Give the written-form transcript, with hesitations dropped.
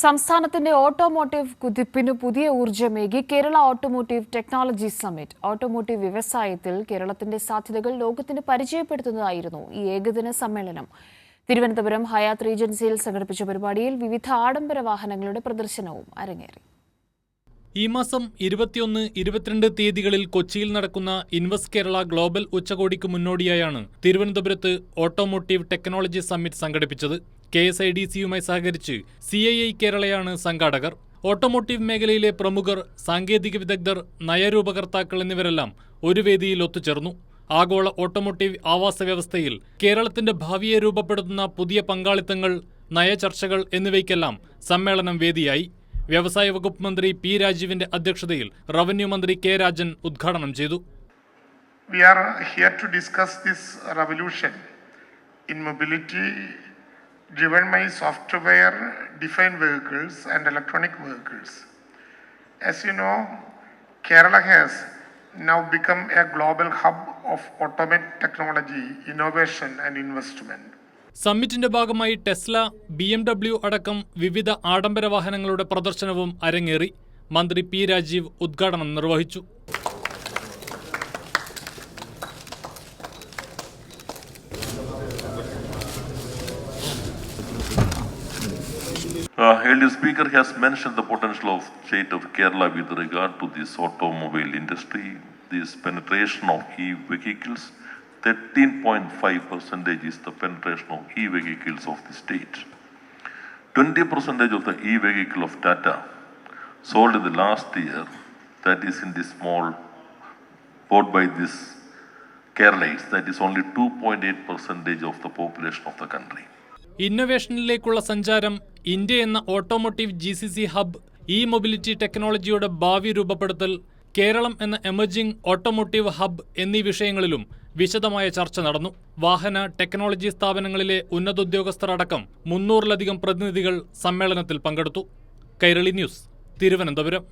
സംസ്ഥാനത്തിന്റെ ഓട്ടോമോട്ടീവ് കുതിപ്പിന് പുതിയ ഊർജ്ജമേകി Kerala automotive technology summit. Automotive വ്യവസായത്തിൽ കേരളത്തിന്റെ സാധ്യതകൾ ലോകത്തിന് പരിചയപ്പെടുത്തുന്നതായിരുന്നു ഈ ഏകദിന സമ്മേളനം. തിരുവനന്തപുരം ഹയാത്ത് റീജൻസിയിൽ സംഘടിപ്പിച്ച പരിപാടിയിൽ വിവിധ ആഡംബര വാഹനങ്ങളുടെ പ്രദർശനവും അരങ്ങേറി. ഈ മാസം 21, 22 തീയതികളിൽ കൊച്ചിയിൽ നടക്കുന്ന ഇൻവെസ്റ്റ് കേരള ഗ്ലോബൽ ഉച്ചകോടിക്ക് മുന്നോടിയായാണ് തിരുവനന്തപുരത്ത് ഓട്ടോമോട്ടീവ് ടെക്നോളജി സമ്മിറ്റ് സംഘടിപ്പിച്ചത്. KSIDCയുമായി സഹകരിച്ച് CII കേരളയാണ് സംഘാടകർ. ഓട്ടോമോട്ടീവ് മേഖലയിലെ പ്രമുഖർ, സാങ്കേതിക വിദഗ്ധർ, നയരൂപകർത്താക്കൾ എന്നിവരെല്ലാം ഒരു വേദിയിൽ ഒത്തുചേർന്നു. ആഗോള ഓട്ടോമോട്ടീവ് ആവാസ വ്യവസ്ഥയിൽ കേരളത്തിന്റെ ഭാവിയെ രൂപപ്പെടുത്തുന്ന പുതിയ പങ്കാളിത്തങ്ങൾ, നയചർച്ചകൾ എന്നിവയ്ക്കെല്ലാം സമ്മേളനം വേദിയായി. വ്യവസായ വകുപ്പ് മന്ത്രി P. രാജീവിന്റെ അധ്യക്ഷതയിൽ റവന്യൂ മന്ത്രി K. രാജൻ ഉദ്ഘാടനം ചെയ്തു. We are here to discuss this revolution in mobility driven by software defined vehicles and electronic vehicles. As you know, Kerala has now become a global hub of automotive technology, innovation and investment. സമ്മിറ്റിന്റെ ഭാഗമായി Tesla, BMW അടക്കം വിവിധ ആഡംബര വാഹനങ്ങളുടെ പ്രദർശനവും അരങ്ങേറി. മന്ത്രി P. Rajeev ഉദ്ഘാടനം നിർവഹിച്ചു. Elder Speaker has mentioned the potential of state of Kerala with regard to this automobile industry. This penetration of e-vehicles, 13.5% is the penetration of e-vehicles of the state. 20% of the e-vehicle of Tata sold in the last year, that is in this small, bought by this Keralites, that is only 2.8% of the population of the country. ഇന്നൊവേഷനിലേക്കുള്ള സഞ്ചാരം, India എന്ന automotive GCC hub, mobility ടെക്നോളജിയുടെ ഭാവി രൂപപ്പെടുത്തൽ, കേരളം എന്ന emerging automotive hub എന്നീ വിഷയങ്ങളിലും വിശദമായ ചർച്ച നടന്നു. വാഹന ടെക്നോളജി സ്ഥാപനങ്ങളിലെ ഉന്നതോദ്യോഗസ്ഥർ അടക്കം 300-ലധികം പ്രതിനിധികൾ സമ്മേളനത്തിൽ പങ്കെടുത്തു. കൈരളി ന്യൂസ്, തിരുവനന്തപുരം.